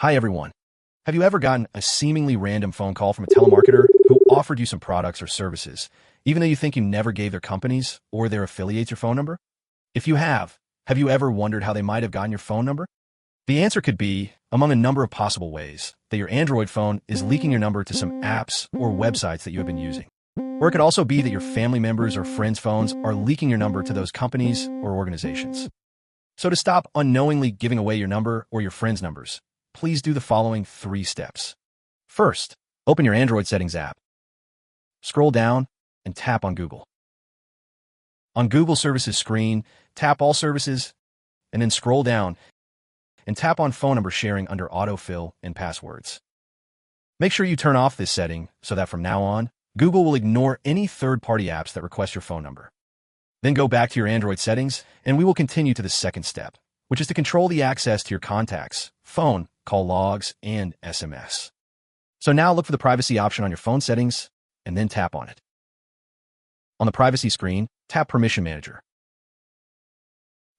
Hi everyone. Have you ever gotten a seemingly random phone call from a telemarketer who offered you some products or services, even though you think you never gave their companies or their affiliates your phone number? If you have you ever wondered how they might have gotten your phone number? The answer could be, among a number of possible ways, that your Android phone is leaking your number to some apps or websites that you have been using. Or it could also be that your family members or friends' phones are leaking your number to those companies or organizations. So to stop unknowingly giving away your number or your friends' numbers, please do the following 3 steps. First, open your Android settings app. Scroll down and tap on Google. On Google Services screen, tap All Services, and then scroll down and tap on phone number sharing under autofill and passwords. Make sure you turn off this setting so that from now on, Google will ignore any third-party apps that request your phone number. Then go back to your Android settings, and we will continue to the second step, which is to control the access to your contacts, phone, call logs, and SMS. So now look for the privacy option on your phone settings, and then tap on it. On the privacy screen, tap Permission Manager.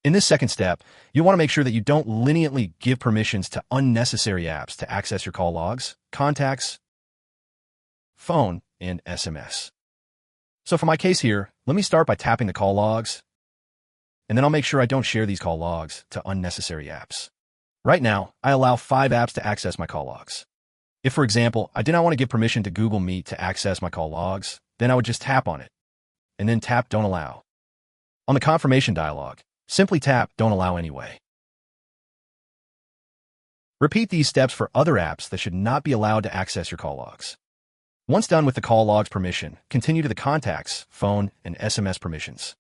In this second step, you'll want to make sure that you don't leniently give permissions to unnecessary apps to access your call logs, contacts, phone, and SMS. So for my case here, let me start by tapping the call logs, and then I'll make sure I don't share these call logs to unnecessary apps. Right now, I allow 5 apps to access my call logs. If, for example, I did not want to give permission to Google Meet to access my call logs, then I would just tap on it, and then tap Don't Allow. On the confirmation dialog, simply tap Don't Allow anyway. Repeat these steps for other apps that should not be allowed to access your call logs. Once done with the call logs permission, continue to the contacts, phone, and SMS permissions.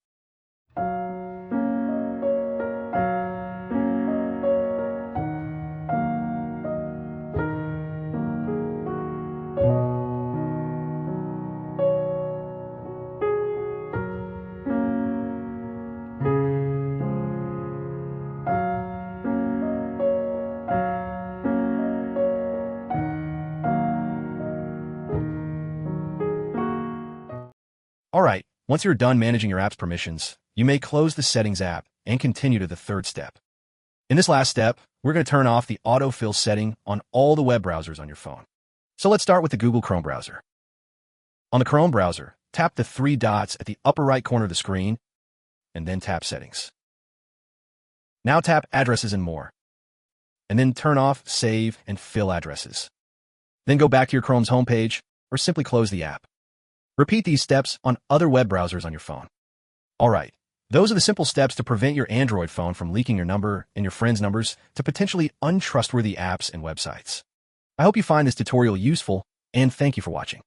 Alright, once you're done managing your app's permissions, you may close the Settings app and continue to the third step. In this last step, we're going to turn off the autofill setting on all the web browsers on your phone. So let's start with the Google Chrome browser. On the Chrome browser, tap the 3 dots at the upper right corner of the screen, and then tap Settings. Now tap Addresses and More, and then turn off Save and Fill Addresses. Then go back to your Chrome's homepage, or simply close the app. Repeat these steps on other web browsers on your phone. Alright, those are the simple steps to prevent your Android phone from leaking your number and your friends' numbers to potentially untrustworthy apps and websites. I hope you find this tutorial useful, and thank you for watching.